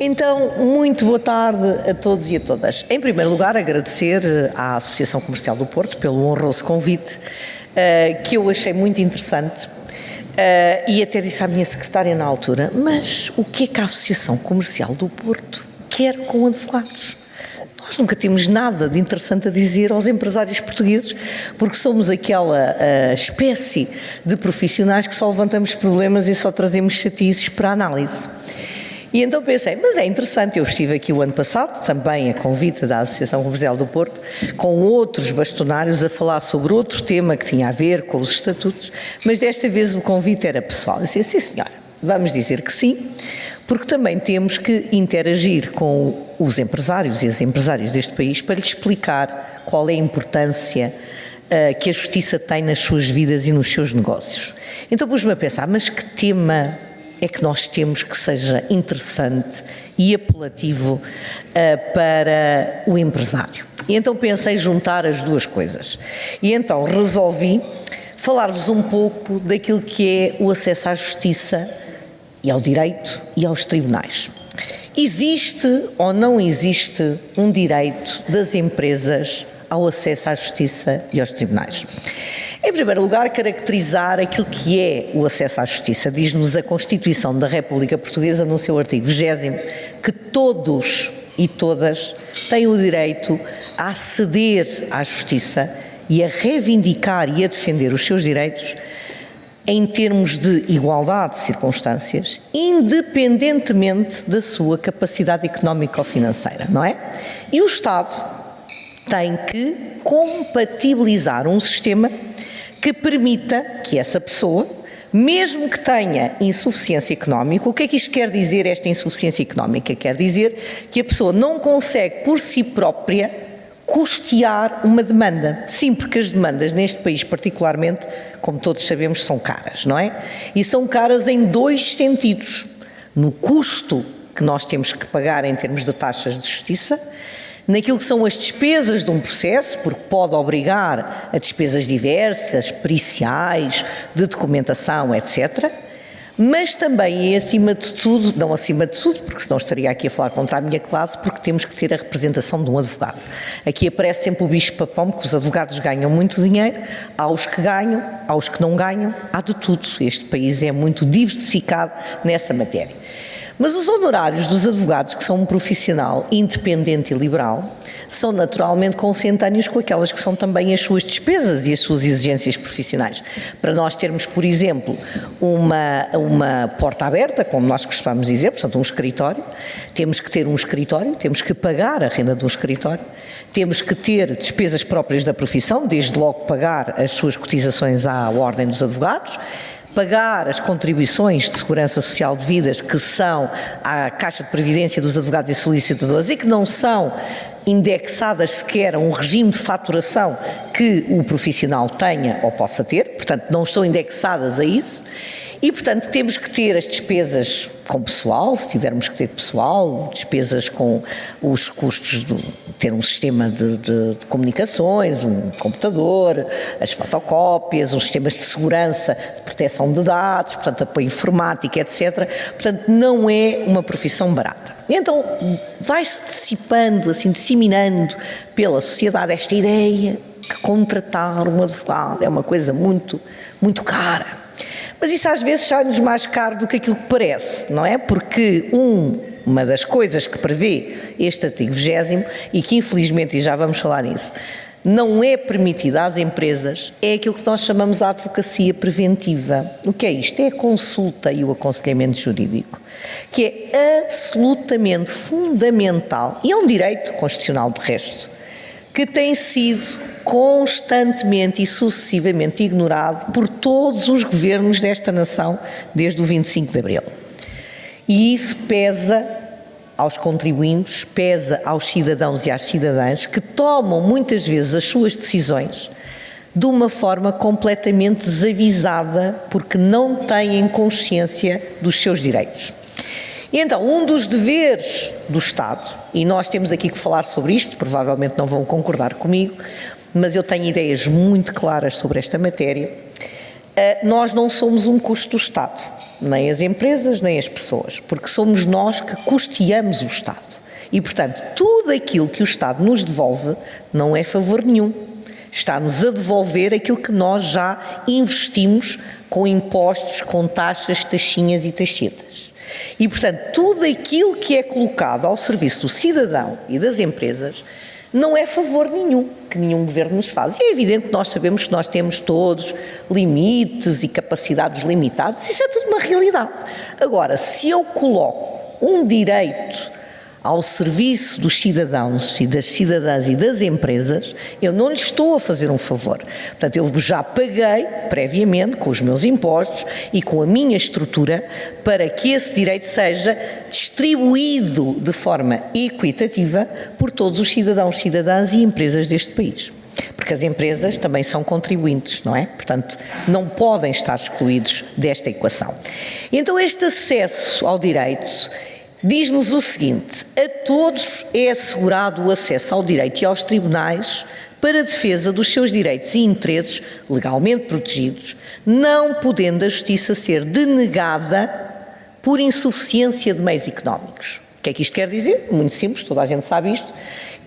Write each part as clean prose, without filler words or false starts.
Então, muito boa tarde a todos e a todas. Em primeiro lugar, agradecer à Associação Comercial do Porto pelo honroso convite, que eu achei muito interessante, e até disse à minha secretária na altura, mas o que é que a Associação Comercial do Porto quer com advogados? Nós nunca temos nada de interessante a dizer aos empresários portugueses, porque somos aquela espécie de profissionais que só levantamos problemas e só trazemos chatices para a análise. E então pensei, mas é interessante, eu estive aqui o ano passado, também a convite da Associação Comercial do Porto, com outros bastonários a falar sobre outro tema que tinha a ver com os estatutos, mas desta vez o convite era pessoal. Eu disse, sim senhora, vamos dizer que sim, porque também temos que interagir com os empresários e as empresárias deste país para lhes explicar qual é a importância que a justiça tem nas suas vidas e nos seus negócios. Então pus-me a pensar, mas que tema é que nós temos que seja interessante e apelativo para o empresário? E então pensei juntar as duas coisas. E então resolvi falar-vos um pouco daquilo que é o acesso à justiça e ao direito e aos tribunais. Existe ou não existe um direito das empresas ao acesso à justiça e aos tribunais? Em primeiro lugar, caracterizar aquilo que é o acesso à justiça. Diz-nos a Constituição da República Portuguesa, no seu artigo 20º, que todos e todas têm o direito a aceder à justiça e a reivindicar e a defender os seus direitos em termos de igualdade de circunstâncias, independentemente da sua capacidade económica ou financeira, não é? E o Estado tem que compatibilizar um sistema que permita que essa pessoa, mesmo que tenha insuficiência económica, o que é que isto quer dizer, esta insuficiência económica? Quer dizer que a pessoa não consegue por si própria custear uma demanda. Sim, porque as demandas neste país particularmente, como todos sabemos, são caras, não é? E são caras em dois sentidos. No custo que nós temos que pagar em termos de taxas de justiça, naquilo que são as despesas de um processo, porque pode obrigar a despesas diversas, periciais, de documentação, etc., mas também, acima de tudo, não acima de tudo, porque senão estaria aqui a falar contra a minha classe, porque temos que ter a representação de um advogado. Aqui aparece sempre o bicho-papão, que os advogados ganham muito dinheiro, há os que ganham, há os que não ganham, há de tudo. Este país é muito diversificado nessa matéria. Mas os honorários dos advogados, que são um profissional independente e liberal, são naturalmente consentâneos com aquelas que são também as suas despesas e as suas exigências profissionais. Para nós termos, por exemplo, uma porta aberta, como nós costumamos dizer, portanto um escritório, temos que ter um escritório, temos que pagar a renda de um escritório, temos que ter despesas próprias da profissão, desde logo pagar as suas cotizações à Ordem dos Advogados, pagar as contribuições de segurança social devidas que são à Caixa de Previdência dos Advogados e Solicitadores e que não são indexadas sequer a um regime de faturação que o profissional tenha ou possa ter, portanto não estão indexadas a isso. E, portanto, temos que ter as despesas com pessoal, se tivermos que ter pessoal, despesas com os custos de ter um sistema de comunicações, um computador, as fotocópias, os sistemas de segurança, de proteção de dados, portanto, apoio informático, etc. Portanto, não é uma profissão barata. E então, vai-se dissipando, assim, disseminando pela sociedade esta ideia que contratar um advogado é uma coisa muito, muito cara. Mas isso às vezes sai-nos mais caro do que aquilo que parece, não é? Porque uma das coisas que prevê este artigo 20º e que infelizmente, e já vamos falar nisso, não é permitida às empresas, é aquilo que nós chamamos de advocacia preventiva. O que é isto? É a consulta e o aconselhamento jurídico, que é absolutamente fundamental e é um direito constitucional de resto, que tem sido constantemente e sucessivamente ignorado por todos os governos desta nação desde o 25 de Abril. E isso pesa aos contribuintes, pesa aos cidadãos e às cidadãs que tomam muitas vezes as suas decisões de uma forma completamente desavisada porque não têm consciência dos seus direitos. E então, um dos deveres do Estado, e nós temos aqui que falar sobre isto, provavelmente não vão concordar comigo, mas eu tenho ideias muito claras sobre esta matéria, nós não somos um custo do Estado. nem as empresas, nem as pessoas, porque somos nós que custeamos o Estado. E, portanto, tudo aquilo que o Estado nos devolve não é favor nenhum. Está-nos a devolver aquilo que nós já investimos com impostos, com taxas, taxinhas e taxetas. E, portanto, tudo aquilo que é colocado ao serviço do cidadão e das empresas não é favor nenhum que nenhum governo nos faz. E é evidente que nós sabemos que nós temos todos limites e capacidades limitadas, isso é tudo uma realidade. Agora, se eu coloco um direito ao serviço dos cidadãos e das cidadãs e das empresas, eu não lhes estou a fazer um favor. Portanto, eu já paguei previamente com os meus impostos e com a minha estrutura para que esse direito seja distribuído de forma equitativa por todos os cidadãos, cidadãs e empresas deste país. Porque as empresas também são contribuintes, não é? Portanto, não podem estar excluídos desta equação. Então, este acesso ao direito diz-nos o seguinte: a todos é assegurado o acesso ao direito e aos tribunais para a defesa dos seus direitos e interesses legalmente protegidos, não podendo a justiça ser denegada por insuficiência de meios económicos. O que é que isto quer dizer? Muito simples, toda a gente sabe isto.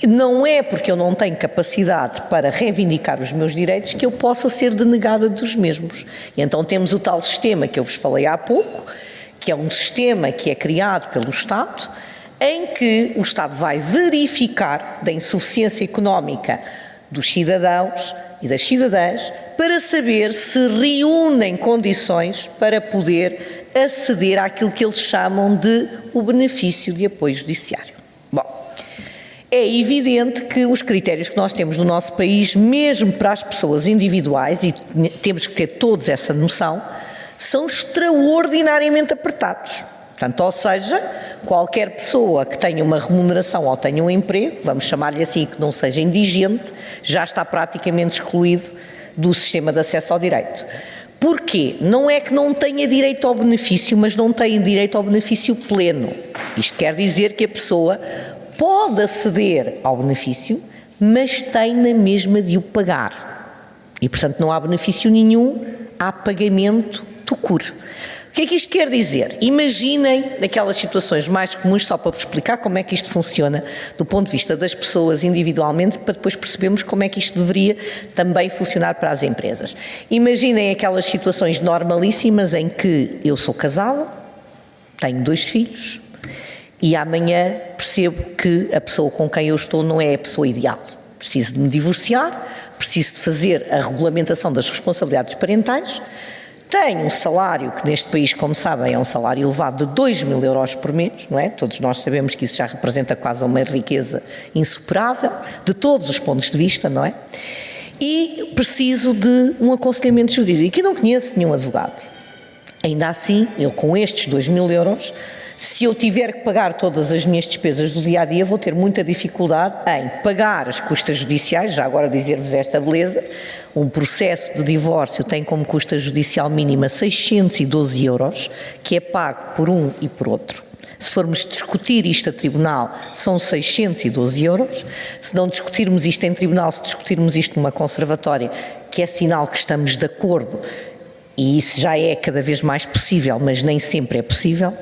Não é porque eu não tenho capacidade para reivindicar os meus direitos que eu possa ser denegada dos mesmos. E então temos o tal sistema que eu vos falei há pouco, que é um sistema que é criado pelo Estado, em que o Estado vai verificar da insuficiência económica dos cidadãos e das cidadãs para saber se reúnem condições para poder aceder àquilo que eles chamam de o benefício de apoio judiciário. Bom, é evidente que os critérios que nós temos no nosso país, mesmo para as pessoas individuais, e temos que ter todos essa noção, são extraordinariamente apertados. Portanto, ou seja, qualquer pessoa que tenha uma remuneração ou tenha um emprego, vamos chamar-lhe assim, que não seja indigente, já está praticamente excluído do sistema de acesso ao direito. Porquê? Não é que não tenha direito ao benefício, mas não tem direito ao benefício pleno. Isto quer dizer que a pessoa pode aceder ao benefício, mas tem na mesma de o pagar. E, portanto, não há benefício nenhum, há pagamento tucur. O que é que isto quer dizer? Imaginem aquelas situações mais comuns, só para vos explicar como é que isto funciona do ponto de vista das pessoas individualmente, para depois percebermos como é que isto deveria também funcionar para as empresas. Imaginem aquelas situações normalíssimas em que eu sou casada, tenho 2 filhos e amanhã percebo que a pessoa com quem eu estou não é a pessoa ideal. Preciso de me divorciar, preciso de fazer a regulamentação das responsabilidades parentais. Tenho um salário que neste país, como sabem, é um salário elevado de 2.000 euros por mês, não é? Todos nós sabemos que isso já representa quase uma riqueza insuperável, de todos os pontos de vista, não é? E preciso de um aconselhamento jurídico. E não conheço nenhum advogado. Ainda assim, eu com estes 2.000 euros, se eu tiver que pagar todas as minhas despesas do dia-a-dia, vou ter muita dificuldade em pagar as custas judiciais. Já agora dizer-vos esta beleza: um processo de divórcio tem como custa judicial mínima 612 euros, que é pago por um e por outro. Se formos discutir isto a tribunal, são 612 euros. Se não discutirmos isto em tribunal, se discutirmos isto numa conservatória, que é sinal que estamos de acordo, e isso já é cada vez mais possível, mas nem sempre é possível.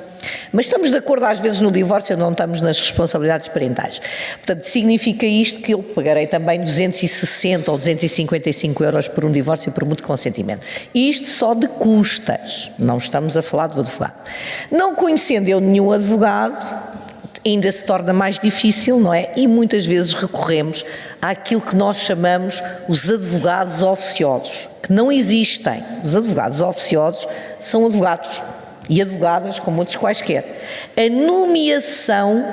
Mas estamos de acordo às vezes no divórcio, não estamos nas responsabilidades parentais. Portanto, significa isto que eu pagarei também 260 ou 255 euros por um divórcio por mútuo consentimento. E isto só de custas, não estamos a falar do advogado. Não conhecendo eu nenhum advogado, ainda se torna mais difícil, não é? E muitas vezes recorremos àquilo que nós chamamos os advogados oficiosos, que não existem. Os advogados oficiosos são advogados e advogadas como outros quaisquer. A nomeação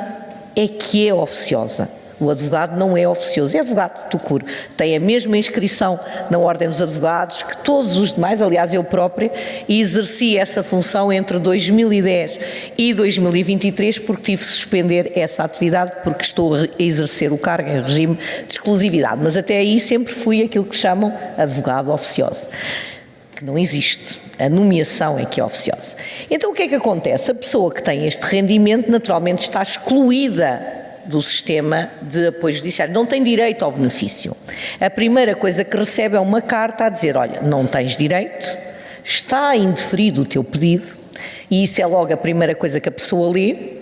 é que é oficiosa. O advogado não é oficioso, é advogado tucur. Tem a mesma inscrição na Ordem dos Advogados que todos os demais. Aliás, eu própria exerci essa função entre 2010 e 2023 porque tive de suspender essa atividade porque estou a exercer o cargo em regime de exclusividade. Mas até aí sempre fui aquilo que chamam advogado oficioso, que não existe. A nomeação é que é oficiosa. Então o que é que acontece? A pessoa que tem este rendimento naturalmente está excluída do sistema de apoio judiciário, não tem direito ao benefício. A primeira coisa que recebe é uma carta a dizer: olha, não tens direito, está indeferido o teu pedido, E isso é logo a primeira coisa que a pessoa lê,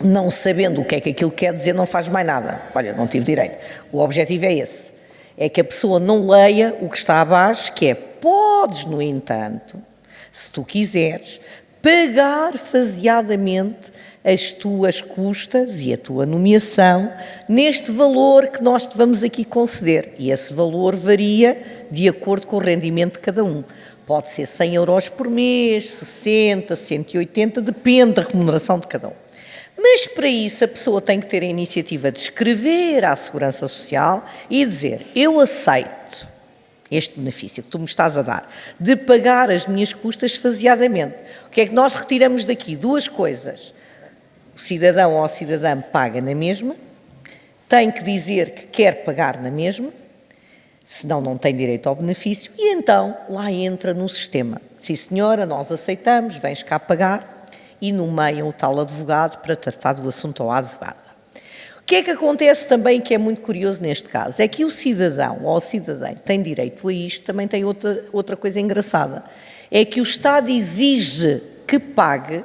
não sabendo o que é que aquilo quer dizer, não faz mais nada. Olha, não tive direito. O objetivo é esse, é que a pessoa não leia o que está abaixo, que é: podes, no entanto, se tu quiseres, pagar faseadamente as tuas custas e a tua nomeação neste valor que nós te vamos aqui conceder. E esse valor varia de acordo com o rendimento de cada um. Pode ser 100 euros por mês, 60, 180, depende da remuneração de cada um. Mas para isso a pessoa tem que ter a iniciativa de escrever à Segurança Social e dizer: eu aceito este benefício que tu me estás a dar, de pagar as minhas custas faseadamente. O que é que nós retiramos daqui? Duas coisas. O cidadão ou a cidadã paga na mesma, tem que dizer que quer pagar na mesma, senão não tem direito ao benefício, e então lá entra no sistema. Sim senhora, nós aceitamos, vens cá pagar, e nomeiam o tal advogado para tratar do assunto ao advogado. O que é que acontece também, que é muito curioso neste caso, é que o cidadão ou a cidadã que tem direito a isto também tem outra coisa engraçada, é que o Estado exige que pague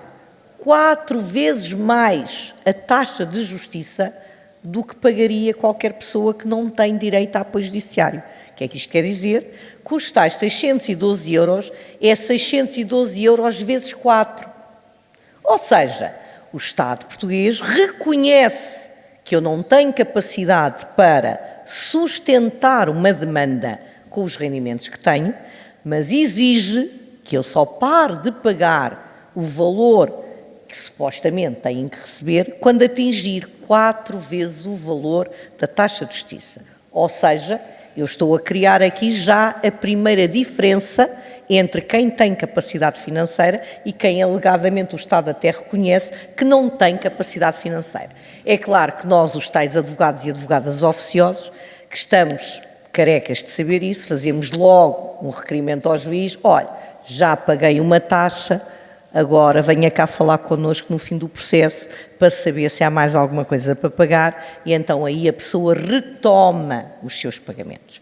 4 vezes mais a taxa de justiça do que pagaria qualquer pessoa que não tem direito a apoio judiciário. O que é que isto quer dizer? Que os tais 612 euros é 612 euros vezes 4. Ou seja, o Estado português reconhece que eu não tenho capacidade para sustentar uma demanda com os rendimentos que tenho, mas exige que eu só pare de pagar o valor que supostamente têm que receber quando atingir 4 vezes o valor da taxa de justiça. Ou seja, eu estou a criar aqui já a primeira diferença entre quem tem capacidade financeira e quem alegadamente o Estado até reconhece que não tem capacidade financeira. É claro que nós, os tais advogados e advogadas oficiosos, que estamos carecas de saber isso, fazemos logo um requerimento ao juiz: olha, já paguei uma taxa, agora venha cá falar connosco no fim do processo para saber se há mais alguma coisa para pagar, e então aí a pessoa retoma os seus pagamentos.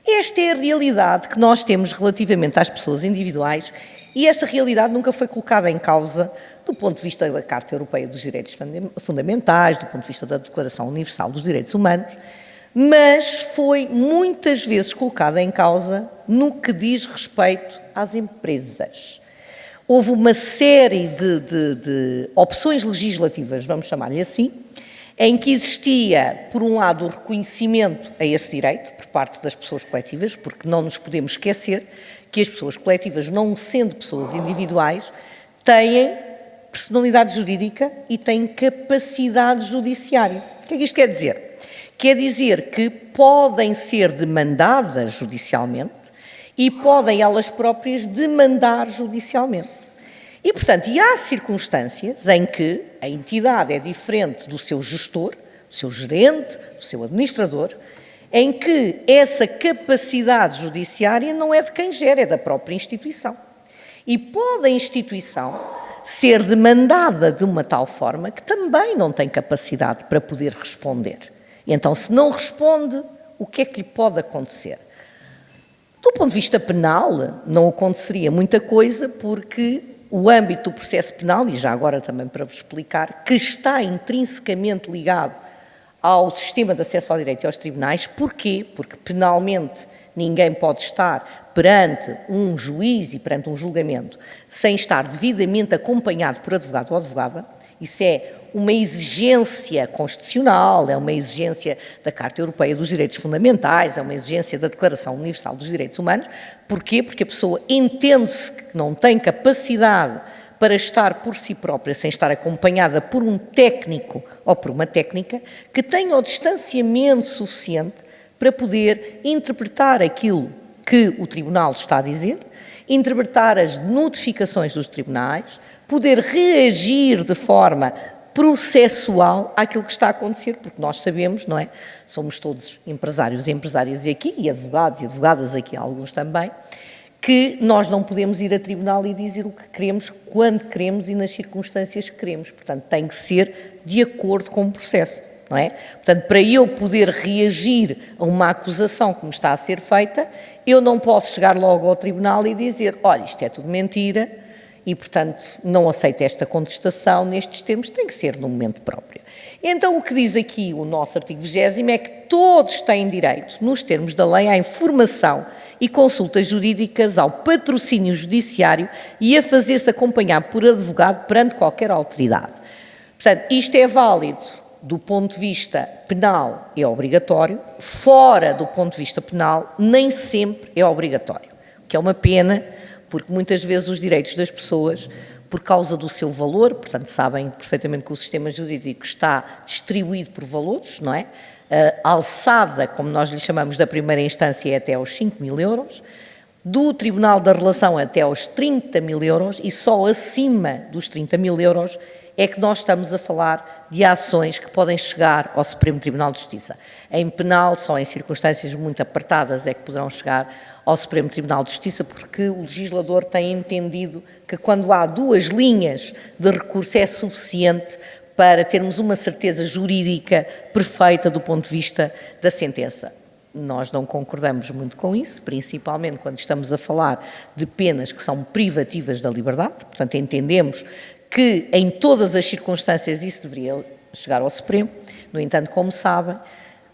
Esta é a realidade que nós temos relativamente às pessoas individuais, e essa realidade nunca foi colocada em causa do ponto de vista da Carta Europeia dos Direitos Fundamentais, do ponto de vista da Declaração Universal dos Direitos Humanos, mas foi muitas vezes colocada em causa no que diz respeito às empresas. Houve uma série de opções legislativas, vamos chamar-lhe assim, em que existia, por um lado, o reconhecimento a esse direito por parte das pessoas coletivas, porque não nos podemos esquecer que as pessoas coletivas, não sendo pessoas individuais, têm personalidade jurídica e têm capacidade judiciária. O que é que isto quer dizer? Quer dizer que podem ser demandadas judicialmente e podem elas próprias demandar judicialmente. E, portanto, há circunstâncias em que a entidade é diferente do seu gestor, do seu gerente, do seu administrador, em que essa capacidade judiciária não é de quem gera, é da própria instituição. E pode a instituição ser demandada de uma tal forma que também não tem capacidade para poder responder. E então, se não responde, o que é que lhe pode acontecer? Do ponto de vista penal, não aconteceria muita coisa, porque o âmbito do processo penal, e já agora também para vos explicar, que está intrinsecamente ligado ao sistema de acesso ao direito e aos tribunais. Porquê? Porque penalmente ninguém pode estar perante um juiz e perante um julgamento sem estar devidamente acompanhado por advogado ou advogada. Isso é uma exigência constitucional, é uma exigência da Carta Europeia dos Direitos Fundamentais, é uma exigência da Declaração Universal dos Direitos Humanos. Porquê? Porque a pessoa entende-se que não tem capacidade para estar por si própria, sem estar acompanhada por um técnico ou por uma técnica, que tenha o distanciamento suficiente para poder interpretar aquilo que o tribunal está a dizer, interpretar as notificações dos tribunais, poder reagir de forma processual àquilo que está a acontecer, porque nós sabemos, não é? Somos todos empresários e empresárias aqui, e advogados e advogadas aqui, alguns também, que nós não podemos ir a tribunal e dizer o que queremos, quando queremos e nas circunstâncias que queremos. Portanto, tem que ser de acordo com o processo, não é? Portanto, para eu poder reagir a uma acusação que me está a ser feita, eu não posso chegar logo ao tribunal e dizer: olha, isto é tudo mentira, e, portanto, não aceita esta contestação nestes termos, tem que ser no momento próprio. Então, o que diz aqui o nosso artigo 20º é que todos têm direito, nos termos da lei, à informação e consultas jurídicas, ao patrocínio judiciário e a fazer-se acompanhar por advogado perante qualquer autoridade. Portanto, isto é válido do ponto de vista penal, é obrigatório, fora do ponto de vista penal, nem sempre é obrigatório, o que é uma pena, porque muitas vezes os direitos das pessoas, por causa do seu valor, portanto sabem perfeitamente que o sistema jurídico está distribuído por valores, não é? A alçada, como nós lhe chamamos, da primeira instância é até aos 5.000 euros, do Tribunal da Relação até aos 30.000 euros e só acima dos 30.000 euros é que nós estamos a falar de ações que podem chegar ao Supremo Tribunal de Justiça. Em penal, só em circunstâncias muito apertadas é que poderão chegar ao Supremo Tribunal de Justiça, porque o legislador tem entendido que quando há 2 linhas de recurso é suficiente para termos uma certeza jurídica perfeita do ponto de vista da sentença. Nós não concordamos muito com isso, principalmente quando estamos a falar de penas que são privativas da liberdade, portanto entendemos que em todas as circunstâncias isso deveria chegar ao Supremo. No entanto, como sabem,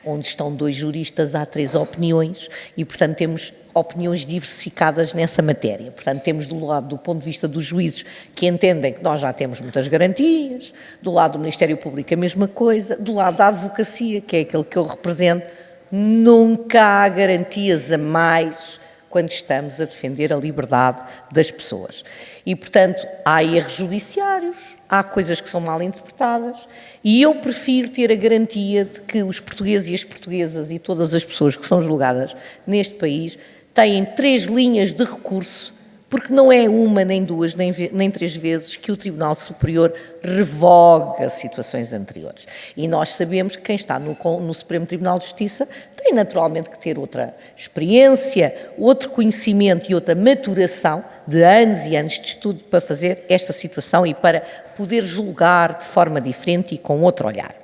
onde estão 2 juristas há 3 opiniões e, portanto, temos opiniões diversificadas nessa matéria. Portanto, temos do lado do ponto de vista dos juízes que entendem que nós já temos muitas garantias, do lado do Ministério Público a mesma coisa, do lado da advocacia, que é aquele que eu represento, nunca há garantias a mais quando estamos a defender a liberdade das pessoas. E, portanto, há erros judiciários, há coisas que são mal interpretadas e eu prefiro ter a garantia de que os portugueses e as portuguesas e todas as pessoas que são julgadas neste país têm 3 linhas de recurso, porque não é uma, nem 2, nem 3 vezes que o Tribunal Superior revoga situações anteriores. E nós sabemos que quem está no Supremo Tribunal de Justiça tem naturalmente que ter outra experiência, outro conhecimento e outra maturação de anos e anos de estudo para fazer esta situação e para poder julgar de forma diferente e com outro olhar.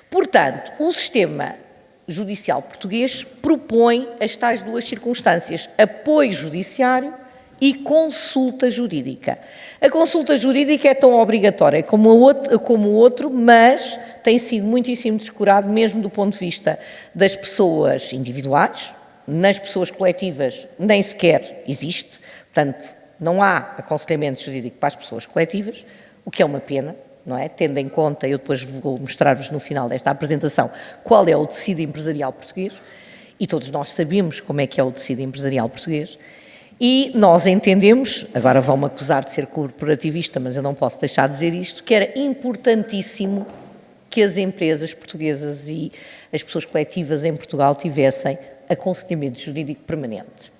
Portanto, o sistema judicial português propõe as tais 2 circunstâncias: apoio judiciário e consulta jurídica. A consulta jurídica é tão obrigatória como o outro, mas tem sido muitíssimo descurado, mesmo do ponto de vista das pessoas individuais. Nas pessoas coletivas nem sequer existe, portanto, não há aconselhamento jurídico para as pessoas coletivas, o que é uma pena, não é? Tendo em conta, eu depois vou mostrar-vos no final desta apresentação qual é o tecido empresarial português, e todos nós sabemos como é que é o tecido empresarial português. E nós entendemos, agora vão-me acusar de ser corporativista, mas eu não posso deixar de dizer isto, que era importantíssimo que as empresas portuguesas e as pessoas coletivas em Portugal tivessem aconselhamento jurídico permanente.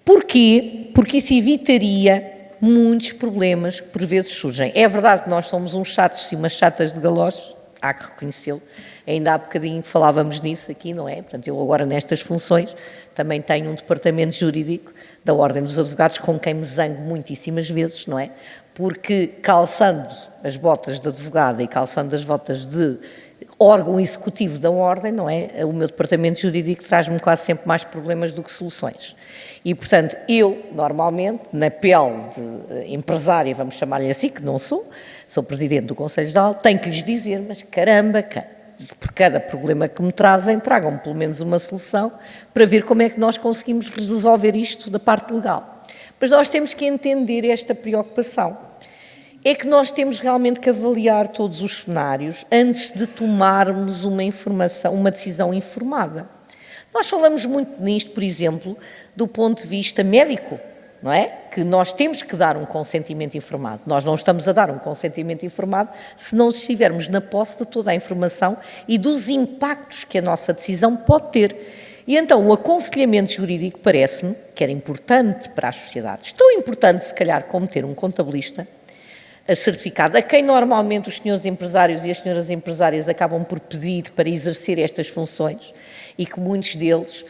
Porquê? Porque isso evitaria muitos problemas que por vezes surgem. É verdade que nós somos uns chatos e umas chatas de galoche, há que reconhecê-lo. Ainda há bocadinho que falávamos nisso aqui, não é? Portanto, eu agora nestas funções também tenho um departamento jurídico da Ordem dos Advogados com quem me zango muitíssimas vezes, não é? Porque calçando as botas de advogada e calçando as botas de órgão executivo da Ordem, não é? O meu departamento jurídico traz-me quase sempre mais problemas do que soluções. E, portanto, eu, normalmente, na pele de empresária, vamos chamar-lhe assim, que não sou presidente do Conselho Geral, tenho que lhes dizer, mas caramba, por cada problema que me trazem, tragam-me pelo menos uma solução para ver como é que nós conseguimos resolver isto da parte legal. Mas nós temos que entender esta preocupação. É que nós temos realmente que avaliar todos os cenários antes de tomarmos uma decisão informada. Nós falamos muito nisto, por exemplo, do ponto de vista médico, não é? Que nós temos que dar um consentimento informado. Nós não estamos a dar um consentimento informado se não estivermos na posse de toda a informação e dos impactos que a nossa decisão pode ter. E então o aconselhamento jurídico parece-me que era importante para as sociedades. Tão importante, se calhar, como ter um contabilista certificado, a quem normalmente os senhores empresários e as senhoras empresárias acabam por pedir para exercer estas funções e que muitos deles,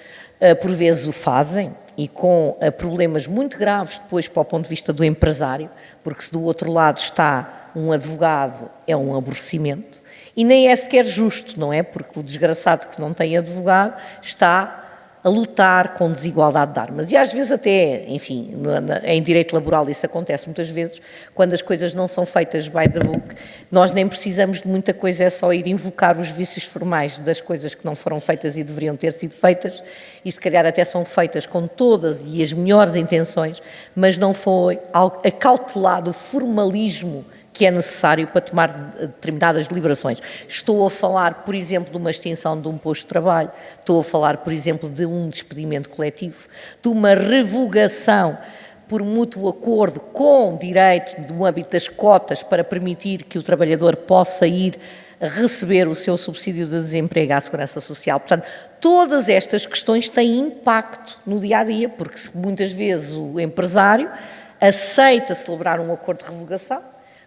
por vezes, o fazem, e com problemas muito graves depois para o ponto de vista do empresário, porque se do outro lado está um advogado, é um aborrecimento, e nem é sequer justo, não é? Porque o desgraçado que não tem advogado está a lutar com desigualdade de armas. E às vezes até, enfim, em direito laboral isso acontece muitas vezes, quando as coisas não são feitas by the book, nós nem precisamos de muita coisa, é só ir invocar os vícios formais das coisas que não foram feitas e deveriam ter sido feitas, e se calhar até são feitas com todas e as melhores intenções, mas não foi acautelado o formalismo que é necessário para tomar determinadas deliberações. Estou a falar, por exemplo, de uma extinção de um posto de trabalho, estou a falar, por exemplo, de um despedimento coletivo, de uma revogação por mútuo acordo com direito no âmbito das cotas para permitir que o trabalhador possa ir receber o seu subsídio de desemprego à Segurança Social. Portanto, todas estas questões têm impacto no dia-a-dia, porque muitas vezes o empresário aceita celebrar um acordo de revogação,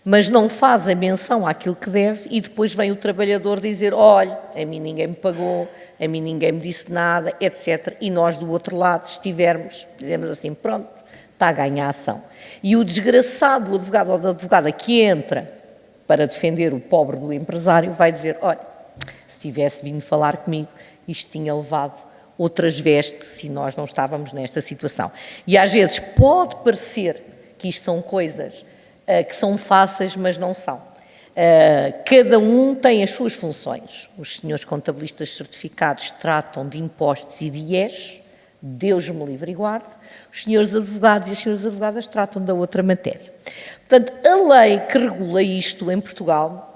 mas não faz a menção àquilo que deve e depois vem o trabalhador dizer, olha, a mim ninguém me pagou, a mim ninguém me disse nada, etc. E nós do outro lado, se estivermos, dizemos assim, pronto, está a ganhar a ação. E o desgraçado do advogado ou da advogada que entra para defender o pobre do empresário vai dizer, olha, se tivesse vindo falar comigo, isto tinha levado outras vestes e nós não estávamos nesta situação. E às vezes pode parecer que isto são coisas que são fáceis, mas não são. Cada um tem as suas funções. Os senhores contabilistas certificados tratam de impostos e de IES, Deus me livre e guarde. Os senhores advogados e as senhoras advogadas tratam da outra matéria. Portanto, a lei que regula isto em Portugal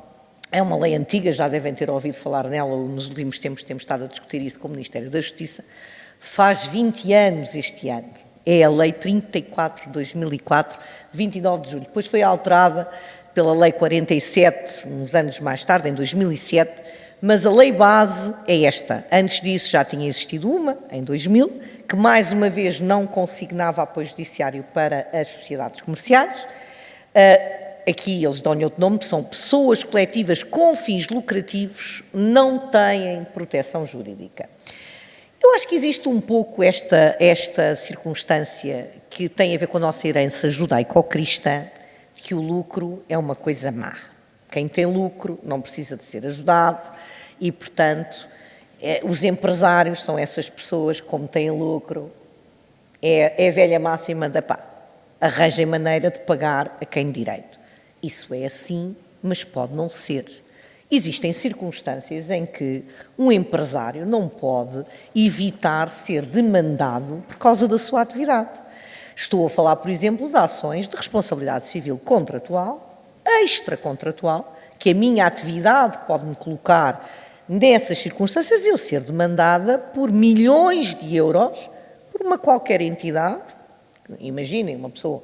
é uma lei antiga, já devem ter ouvido falar nela, nos últimos tempos temos estado a discutir isso com o Ministério da Justiça, faz 20 anos este ano. É a Lei 34 de 2004, 29 de julho. Depois foi alterada pela Lei 47, uns anos mais tarde, em 2007, mas a lei base é esta. Antes disso já tinha existido uma, em 2000, que mais uma vez não consignava apoio judiciário para as sociedades comerciais. Aqui eles dão-lhe outro nome, são pessoas coletivas com fins lucrativos, não têm proteção jurídica. Eu acho que existe um pouco esta circunstância que tem a ver com a nossa herança judaico-cristã, que o lucro é uma coisa má. Quem tem lucro não precisa de ser ajudado e, portanto, os empresários são essas pessoas que, como têm lucro, é a velha máxima da pá, arranjem maneira de pagar a quem direito. Isso é assim, mas pode não ser. Existem circunstâncias em que um empresário não pode evitar ser demandado por causa da sua atividade. Estou a falar, por exemplo, de ações de responsabilidade civil contratual, extracontratual, que a minha atividade pode me colocar nessas circunstâncias e eu ser demandada por milhões de euros por uma qualquer entidade. Imaginem uma pessoa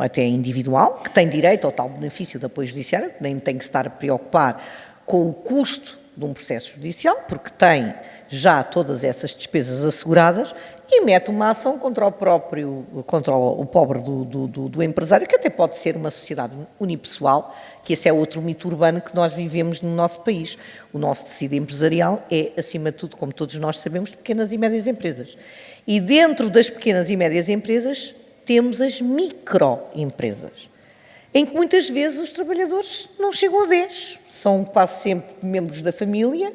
até individual, que tem direito ao tal benefício de apoio judiciário, que nem tem que estar a preocupar com o custo de um processo judicial, porque tem já todas essas despesas asseguradas e mete uma ação contra o pobre do empresário, que até pode ser uma sociedade unipessoal, que esse é outro mito urbano que nós vivemos no nosso país. O nosso tecido empresarial é, acima de tudo, como todos nós sabemos, de pequenas e médias empresas. E dentro das pequenas e médias empresas temos as microempresas, em que muitas vezes os trabalhadores não chegam a 10, são quase sempre membros da família,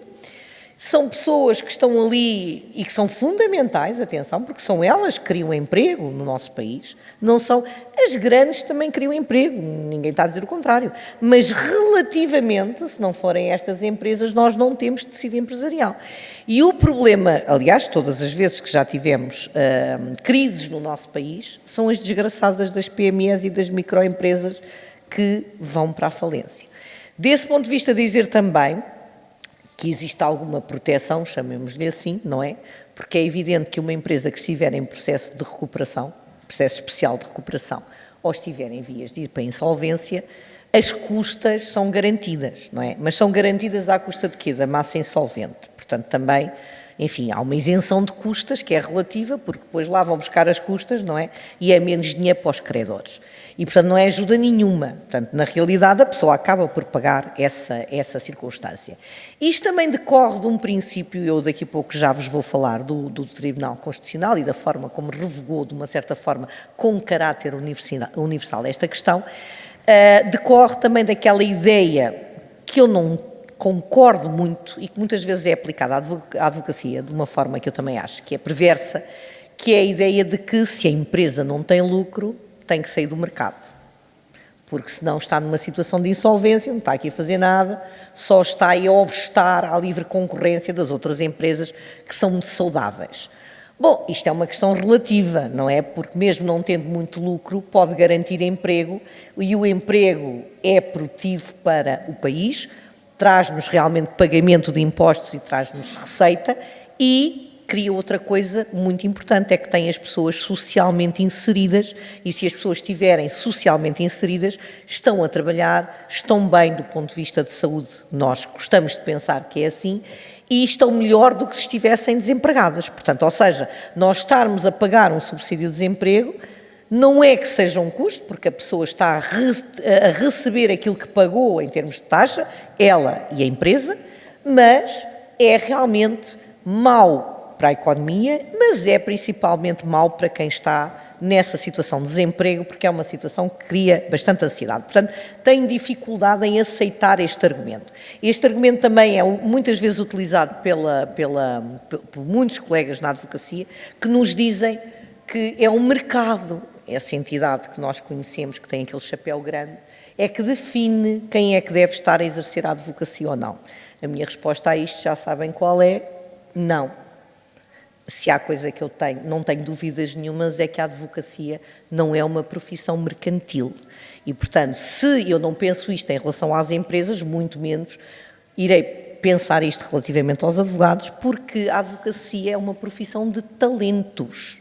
são pessoas que estão ali e que são fundamentais, atenção, porque são elas que criam emprego no nosso país, não são, as grandes também criam emprego, ninguém está a dizer o contrário, mas relativamente, se não forem estas empresas, nós não temos tecido empresarial. E o problema, aliás, todas as vezes que já tivemos crises no nosso país, são as desgraçadas das PMEs e das microempresas que vão para a falência. Desse ponto de vista, dizer também que existe alguma proteção, chamemos-lhe assim, não é? Porque é evidente que uma empresa que estiver em processo de recuperação, processo especial de recuperação, ou estiver em vias de ir para a insolvência, as custas são garantidas, não é? Mas são garantidas à custa de quê? Da massa insolvente. Portanto, também, enfim, há uma isenção de custas que é relativa, porque depois lá vão buscar as custas, não é? E é menos dinheiro para os credores. E, portanto, não é ajuda nenhuma. Portanto, na realidade, a pessoa acaba por pagar essa circunstância. Isto também decorre de um princípio, eu daqui a pouco já vos vou falar do Tribunal Constitucional e da forma como revogou, de uma certa forma, com caráter universal esta questão, decorre também daquela ideia que eu não concordo muito e que muitas vezes é aplicada à advocacia de uma forma que eu também acho que é perversa, que é a ideia de que se a empresa não tem lucro, tem que sair do mercado. Porque senão está numa situação de insolvência, não está aqui a fazer nada, só está aí a obstar à livre concorrência das outras empresas que são muito saudáveis. Bom, isto é uma questão relativa, não é? Porque mesmo não tendo muito lucro, pode garantir emprego e o emprego é produtivo para o país, traz-nos realmente pagamento de impostos e traz-nos receita e cria outra coisa muito importante, é que tem as pessoas socialmente inseridas e se as pessoas estiverem socialmente inseridas, estão a trabalhar, estão bem do ponto de vista de saúde, nós gostamos de pensar que é assim, e estão melhor do que se estivessem desempregadas. Portanto, ou seja, nós estarmos a pagar um subsídio de desemprego não é que seja um custo, porque a pessoa está a receber aquilo que pagou em termos de taxa, ela e a empresa, mas é realmente mau para a economia, mas é principalmente mau para quem está nessa situação de desemprego, porque é uma situação que cria bastante ansiedade. Portanto, tenho dificuldade em aceitar este argumento. Este argumento também é muitas vezes utilizado por muitos colegas na advocacia, que nos dizem que é um mercado, essa entidade que nós conhecemos, que tem aquele chapéu grande, é que define quem é que deve estar a exercer a advocacia ou não. A minha resposta a isto, já sabem qual é: não. Se há coisa que eu não tenho dúvidas nenhumas, é que a advocacia não é uma profissão mercantil. E, portanto, se eu não penso isto em relação às empresas, muito menos irei pensar isto relativamente aos advogados, porque a advocacia é uma profissão de talentos.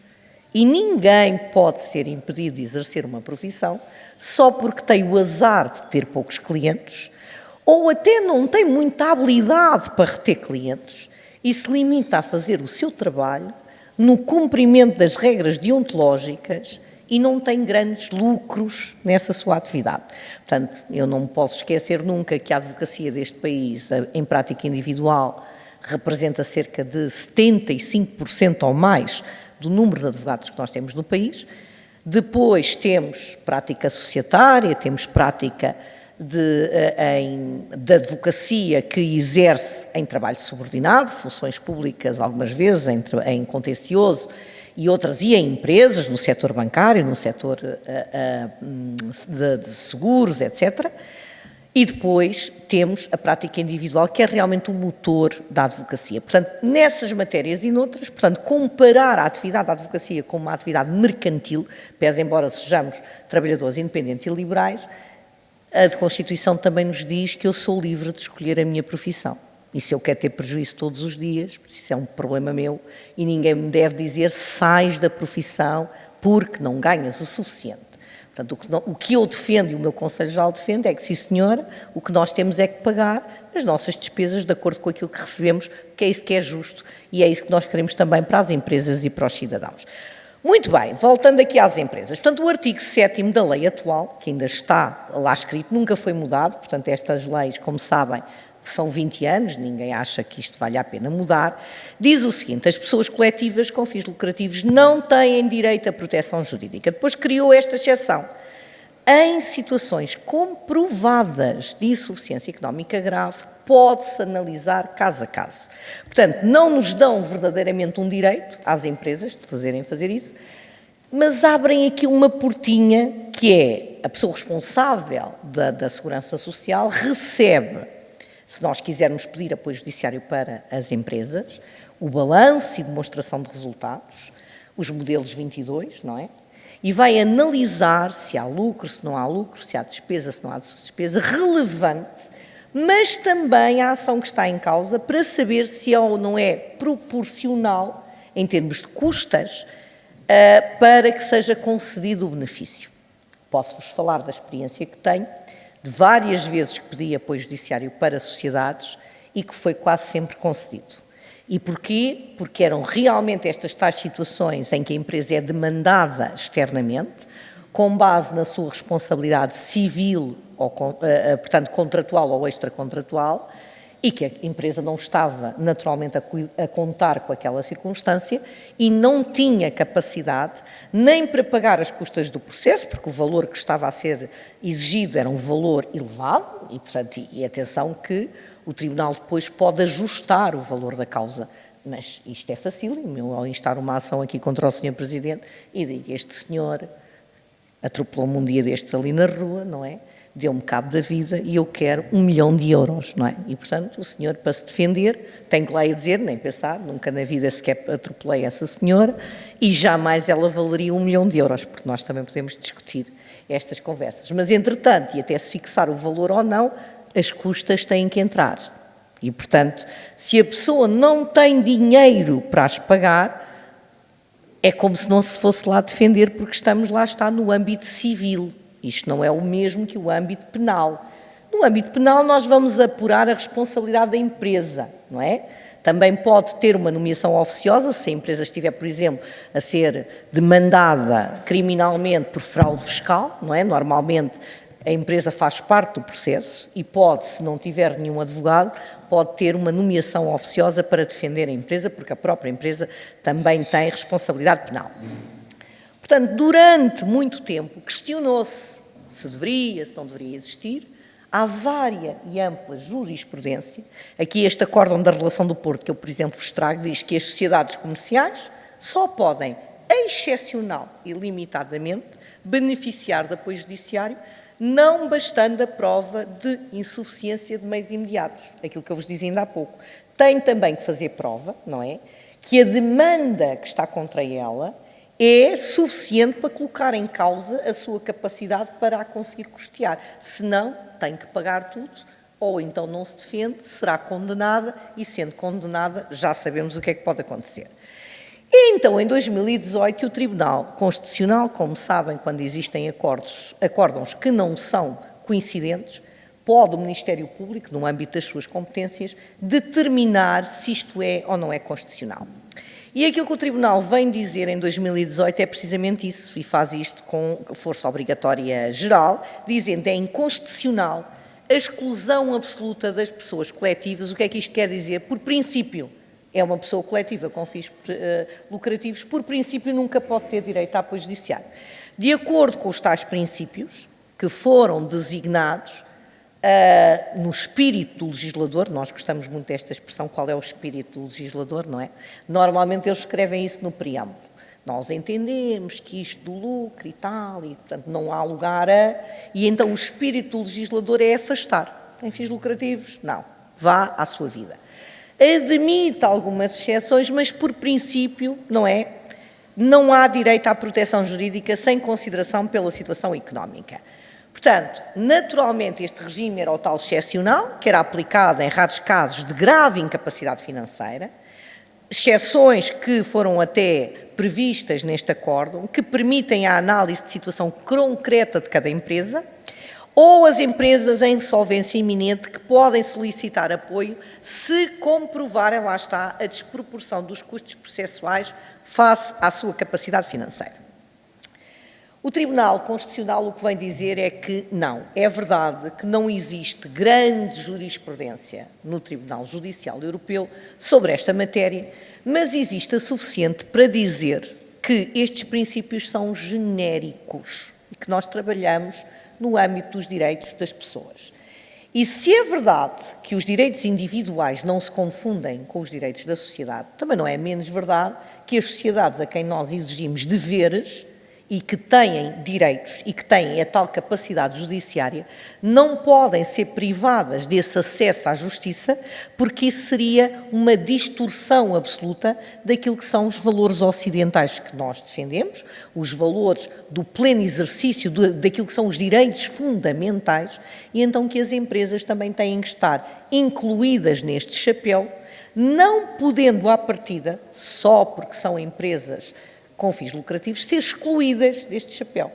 E ninguém pode ser impedido de exercer uma profissão só porque tem o azar de ter poucos clientes ou até não tem muita habilidade para reter clientes e se limita a fazer o seu trabalho no cumprimento das regras deontológicas e não tem grandes lucros nessa sua atividade. Portanto, eu não me posso esquecer nunca que a advocacia deste país, em prática individual, representa cerca de 75% ou mais do número de advogados que nós temos no país. Depois temos prática societária, temos prática de advocacia que exerce em trabalho subordinado, funções públicas algumas vezes em contencioso e outras e em empresas, no setor bancário, no setor de seguros, etc. E depois temos a prática individual, que é realmente o motor da advocacia. Portanto, nessas matérias e noutras, portanto, comparar a atividade da advocacia com uma atividade mercantil, pese embora sejamos trabalhadores independentes e liberais, a Constituição também nos diz que eu sou livre de escolher a minha profissão. E se eu quero ter prejuízo todos os dias, isso é um problema meu, e ninguém me deve dizer sais da profissão porque não ganhas o suficiente. Portanto, o que eu defendo e o meu Conselho Geral defende é que, sim senhora, o que nós temos é que pagar as nossas despesas de acordo com aquilo que recebemos, porque é isso que é justo e é isso que nós queremos também para as empresas e para os cidadãos. Muito bem, voltando aqui às empresas. Portanto, o artigo 7º da lei atual, que ainda está lá escrito, nunca foi mudado, portanto, estas leis, como sabem, são 20 anos, ninguém acha que isto vale a pena mudar, diz o seguinte: as pessoas coletivas com fins lucrativos não têm direito à proteção jurídica. Depois criou esta exceção. Em situações comprovadas de insuficiência económica grave, pode-se analisar caso a caso. Portanto, não nos dão verdadeiramente um direito às empresas de fazer isso, mas abrem aqui uma portinha que é a pessoa responsável da Segurança Social recebe, se nós quisermos pedir apoio judiciário para as empresas, o balanço e demonstração de resultados, os modelos 22, não é? E vai analisar se há lucro, se não há lucro, se há despesa, se não há despesa relevante, mas também a ação que está em causa para saber se é ou não é proporcional, em termos de custas, para que seja concedido o benefício. Posso-vos falar da experiência que tenho, de várias vezes que pedi apoio judiciário para sociedades e que foi quase sempre concedido. E porquê? Porque eram realmente estas tais situações em que a empresa é demandada externamente, com base na sua responsabilidade civil, ou, portanto, contratual ou extracontratual, e que a empresa não estava naturalmente a contar com aquela circunstância e não tinha capacidade nem para pagar as custas do processo, porque o valor que estava a ser exigido era um valor elevado e, portanto, e atenção que o Tribunal depois pode ajustar o valor da causa. Mas isto é facílimo, eu ao instar uma ação aqui contra o Sr. Presidente e digo, este senhor atropelou-me um dia destes ali na rua, não é? Deu-me cabo da vida e eu quero 1 milhão de euros, não é? E, portanto, o senhor, para se defender, tem que lá ir dizer, nem pensar, nunca na vida sequer atropelei essa senhora e jamais ela valeria 1 milhão de euros, porque nós também podemos discutir estas conversas. Mas, entretanto, e até se fixar o valor ou não, as custas têm que entrar. E, portanto, se a pessoa não tem dinheiro para as pagar, é como se não se fosse lá defender, porque estamos lá, está no âmbito civil. Isto não é o mesmo que o âmbito penal. No âmbito penal nós vamos apurar a responsabilidade da empresa, não é? Também pode ter uma nomeação oficiosa, se a empresa estiver, por exemplo, a ser demandada criminalmente por fraude fiscal, não é? Normalmente a empresa faz parte do processo e pode, se não tiver nenhum advogado, pode ter uma nomeação oficiosa para defender a empresa, porque a própria empresa também tem responsabilidade penal. Portanto, durante muito tempo, questionou-se se deveria, se não deveria existir. Há vária e ampla jurisprudência. Aqui este acórdão da Relação do Porto, que eu, por exemplo, vos trago, diz que as sociedades comerciais só podem, excepcional e limitadamente, beneficiar de apoio judiciário, não bastando a prova de insuficiência de meios imediatos. Aquilo que eu vos dizia ainda há pouco. Tem também que fazer prova, não é? Que a demanda que está contra ela é suficiente para colocar em causa a sua capacidade para a conseguir custear. Se não, tem que pagar tudo, ou então não se defende, será condenada, e sendo condenada, já sabemos o que é que pode acontecer. E então, em 2018, o Tribunal Constitucional, como sabem, quando existem acórdãos que não são coincidentes, pode o Ministério Público, no âmbito das suas competências, determinar se isto é ou não é constitucional. E aquilo que o Tribunal vem dizer em 2018 é precisamente isso, e faz isto com força obrigatória geral, dizendo que é inconstitucional a exclusão absoluta das pessoas coletivas. O que é que isto quer dizer? Por princípio, é uma pessoa coletiva com fins lucrativos, por princípio nunca pode ter direito a apoio judiciário. De acordo com os tais princípios que foram designados no espírito do legislador, nós gostamos muito desta expressão, qual é o espírito do legislador, não é? Normalmente eles escrevem isso no preâmbulo. Nós entendemos que isto do lucro e tal, e portanto não há lugar a... E então o espírito do legislador é afastar. Tem fins lucrativos? Não. Vá à sua vida. Admite algumas exceções, mas por princípio, não é? Não há direito à proteção jurídica sem consideração pela situação económica. Portanto, naturalmente este regime era o tal excepcional, que era aplicado em raros casos de grave incapacidade financeira, exceções que foram até previstas neste acórdão, que permitem a análise de situação concreta de cada empresa, ou as empresas em insolvência iminente que podem solicitar apoio se comprovarem, lá está, a desproporção dos custos processuais face à sua capacidade financeira. O Tribunal Constitucional o que vem dizer é que não, é verdade que não existe grande jurisprudência no Tribunal Judicial Europeu sobre esta matéria, mas existe a suficiente para dizer que estes princípios são genéricos e que nós trabalhamos no âmbito dos direitos das pessoas. E se é verdade que os direitos individuais não se confundem com os direitos da sociedade, também não é menos verdade que as sociedades a quem nós exigimos deveres e que têm direitos e que têm a tal capacidade judiciária, não podem ser privadas desse acesso à justiça, porque isso seria uma distorção absoluta daquilo que são os valores ocidentais que nós defendemos, os valores do pleno exercício daquilo que são os direitos fundamentais, e então que as empresas também têm que estar incluídas neste chapéu, não podendo à partida, só porque são empresas com fins lucrativos, ser excluídas deste chapéu.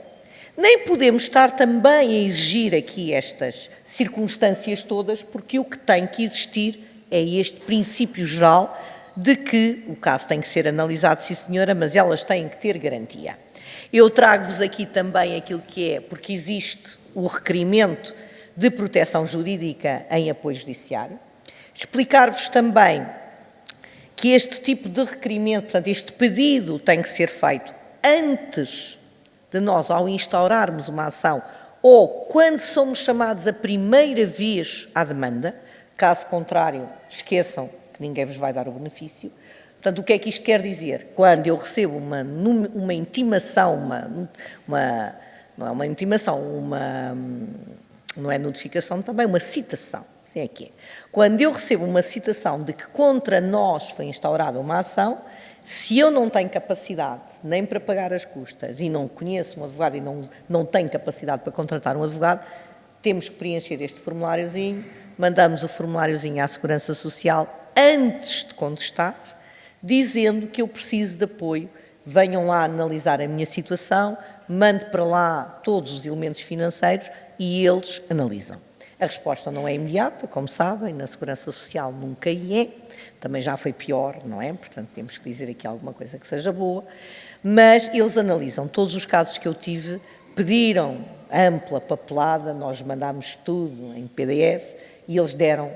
Nem podemos estar também a exigir aqui estas circunstâncias todas, porque o que tem que existir é este princípio geral de que o caso tem que ser analisado, sim senhora, mas elas têm que ter garantia. Eu trago-vos aqui também aquilo que é, porque existe o requerimento de proteção jurídica em apoio judiciário. Explicar-vos também que este tipo de requerimento, portanto, este pedido tem que ser feito antes de nós, ao instaurarmos uma ação, ou quando somos chamados a primeira vez à demanda. Caso contrário, esqueçam que ninguém vos vai dar o benefício. Portanto, o que é que isto quer dizer? Quando eu recebo uma intimação, não é uma intimação, não é notificação também, uma citação, assim é que é. Quando eu recebo uma citação de que contra nós foi instaurada uma ação, se eu não tenho capacidade nem para pagar as custas e não conheço um advogado e não tenho capacidade para contratar um advogado, temos que preencher este formuláriozinho, mandamos o formuláriozinho à Segurança Social antes de contestar, dizendo que eu preciso de apoio, venham lá analisar a minha situação, mande para lá todos os elementos financeiros e eles analisam. A resposta não é imediata, como sabem, na Segurança Social nunca é, também já foi pior, não é? Portanto, temos que dizer aqui alguma coisa que seja boa, mas eles analisam todos os casos que eu tive, pediram ampla papelada, nós mandámos tudo em PDF e eles deram,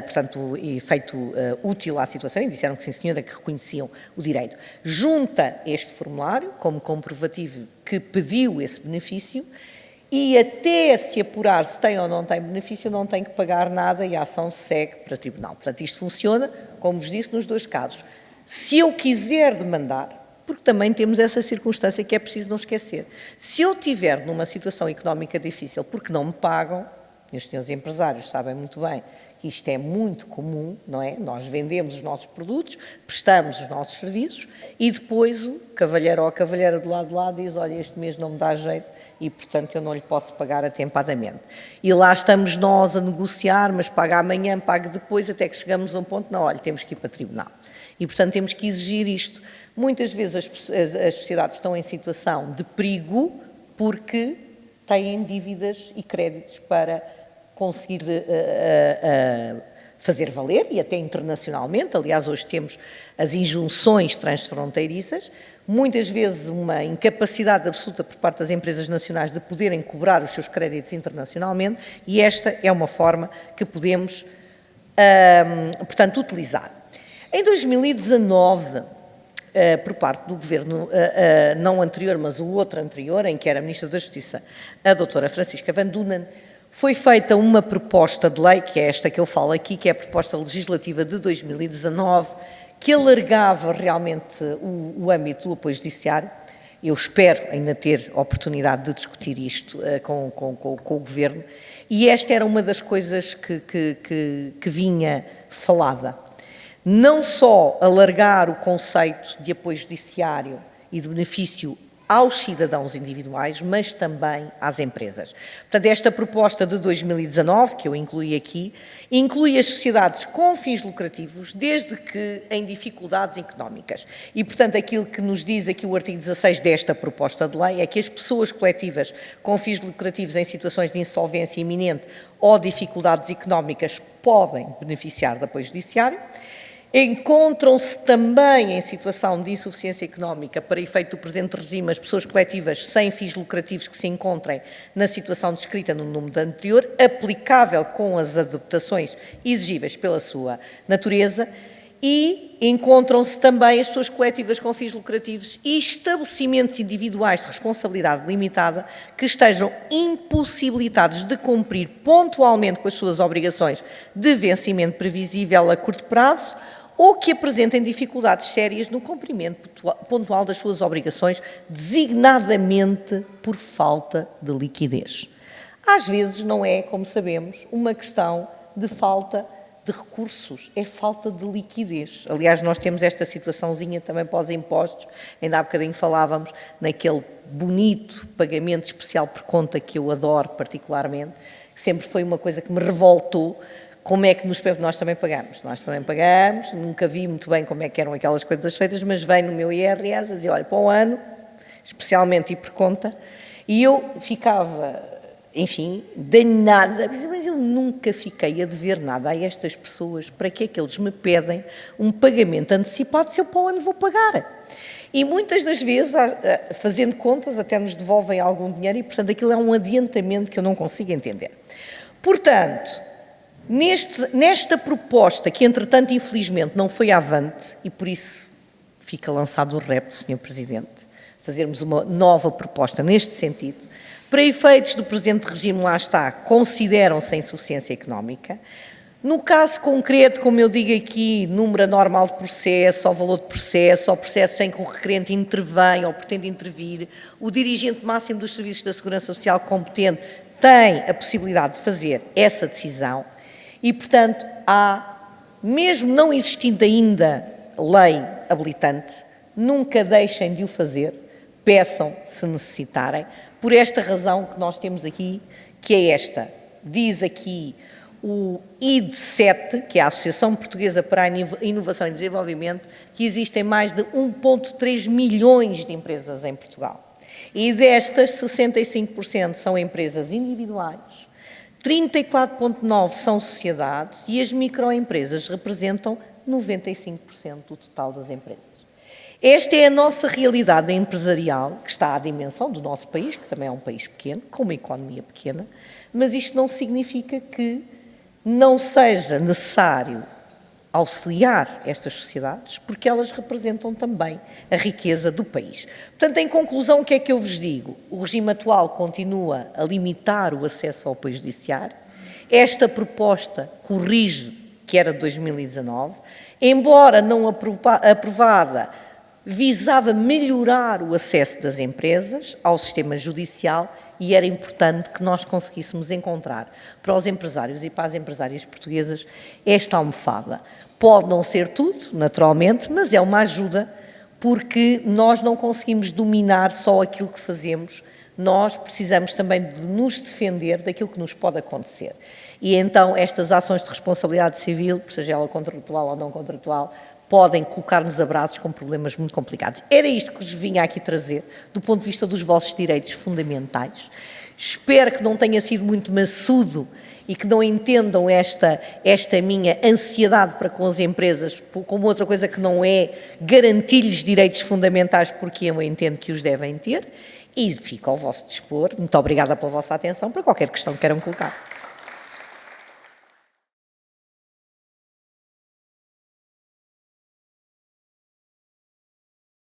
portanto, efeito útil à situação e disseram que sim, senhora, que reconheciam o direito. Junta este formulário como comprovativo que pediu esse benefício e até se apurar se tem ou não tem benefício, não tem que pagar nada e a ação segue para o tribunal. Portanto, isto funciona, como vos disse, nos dois casos. Se eu quiser demandar, porque também temos essa circunstância que é preciso não esquecer, se eu estiver numa situação económica difícil porque não me pagam, e os senhores empresários sabem muito bem que isto é muito comum, não é? Nós vendemos os nossos produtos, prestamos os nossos serviços e depois o cavalheiro ou a cavalheira do lado de lá diz, olha, este mês não me dá jeito e, portanto, eu não lhe posso pagar atempadamente. E lá estamos nós a negociar, mas paga amanhã, paga depois, até que chegamos a um ponto, não, olha, temos que ir para o tribunal. E, portanto, temos que exigir isto. Muitas vezes as sociedades estão em situação de perigo porque têm dívidas e créditos para conseguir fazer valer, e até internacionalmente. Aliás, hoje temos as injunções transfronteiriças, muitas vezes uma incapacidade absoluta por parte das empresas nacionais de poderem cobrar os seus créditos internacionalmente, e esta é uma forma que podemos, portanto, utilizar. Em 2019, por parte do governo, não anterior, mas o outro anterior, em que era a Ministra da Justiça, a doutora Francisca Van Dunen, foi feita uma proposta de lei, que é esta que eu falo aqui, que é a proposta legislativa de 2019, que alargava realmente o âmbito do apoio judiciário. Eu espero ainda ter a oportunidade de discutir isto com o Governo, e esta era uma das coisas que vinha falada. Não só alargar o conceito de apoio judiciário e de benefício aos cidadãos individuais, mas também às empresas. Portanto, esta proposta de 2019, que eu incluí aqui, inclui as sociedades com fins lucrativos, desde que em dificuldades económicas. E, portanto, aquilo que nos diz aqui o artigo 16 desta proposta de lei é que as pessoas coletivas com fins lucrativos em situações de insolvência iminente ou dificuldades económicas podem beneficiar de apoio judiciário. Encontram-se também em situação de insuficiência económica, para efeito do presente regime, as pessoas coletivas sem fins lucrativos que se encontrem na situação descrita no número anterior, aplicável com as adaptações exigíveis pela sua natureza, e encontram-se também as pessoas coletivas com fins lucrativos e estabelecimentos individuais de responsabilidade limitada que estejam impossibilitados de cumprir pontualmente com as suas obrigações de vencimento previsível a curto prazo, ou que apresentem dificuldades sérias no cumprimento pontual das suas obrigações, designadamente por falta de liquidez. Às vezes não é, como sabemos, uma questão de falta de recursos, é falta de liquidez. Aliás, nós temos esta situaçãozinha também para os impostos, ainda há bocadinho falávamos naquele bonito pagamento especial por conta que eu adoro particularmente, que sempre foi uma coisa que me revoltou. Como é que nós também pagamos? Nós também pagamos, nunca vi muito bem como é que eram aquelas coisas feitas, mas vem no meu IRS a dizer, olha, para o ano, especialmente e por conta, e eu ficava, enfim, danada, mas eu nunca fiquei a dever nada a estas pessoas, para que é que eles me pedem um pagamento antecipado se eu para o ano vou pagar? E muitas das vezes, fazendo contas, até nos devolvem algum dinheiro e, portanto, aquilo é um adiantamento que eu não consigo entender. Portanto, Nesta proposta, que entretanto, infelizmente, não foi avante, e por isso fica lançado o repto, Sr. Presidente, fazermos uma nova proposta neste sentido, para efeitos do presente regime, lá está, consideram-se a insuficiência económica. No caso concreto, como eu digo aqui, número anormal de processo, ou valor de processo, ou processo em que o requerente intervém ou pretende intervir, o dirigente máximo dos Serviços da Segurança Social competente tem a possibilidade de fazer essa decisão e, portanto, mesmo não existindo ainda lei habilitante, nunca deixem de o fazer, peçam se necessitarem, por esta razão que nós temos aqui, que é esta. Diz aqui o ID7, que é a Associação Portuguesa para a Inovação e Desenvolvimento, que existem mais de 1,3 milhões de empresas em Portugal. E destas, 65% são empresas individuais, 34,9% são sociedades e as microempresas representam 95% do total das empresas. Esta é a nossa realidade empresarial, que está à dimensão do nosso país, que também é um país pequeno, com uma economia pequena, mas isto não significa que não seja necessário auxiliar estas sociedades, porque elas representam também a riqueza do país. Portanto, em conclusão, o que é que eu vos digo? O regime atual continua a limitar o acesso ao apoio judiciário. Esta proposta corrige, que era de 2019, embora não aprovada, visava melhorar o acesso das empresas ao sistema judicial e era importante que nós conseguíssemos encontrar para os empresários e para as empresárias portuguesas esta almofada. Pode não ser tudo, naturalmente, mas é uma ajuda porque nós não conseguimos dominar só aquilo que fazemos, nós precisamos também de nos defender daquilo que nos pode acontecer. E então estas ações de responsabilidade civil, seja ela contratual ou não contratual, podem colocar-nos a braços com problemas muito complicados. Era isto que vos vinha aqui trazer, do ponto de vista dos vossos direitos fundamentais. Espero que não tenha sido muito maçudo e que não entendam esta minha ansiedade para com as empresas como outra coisa que não é garantir-lhes direitos fundamentais, porque eu entendo que os devem ter, e fico ao vosso dispor. Muito obrigada pela vossa atenção, para qualquer questão que queiram colocar.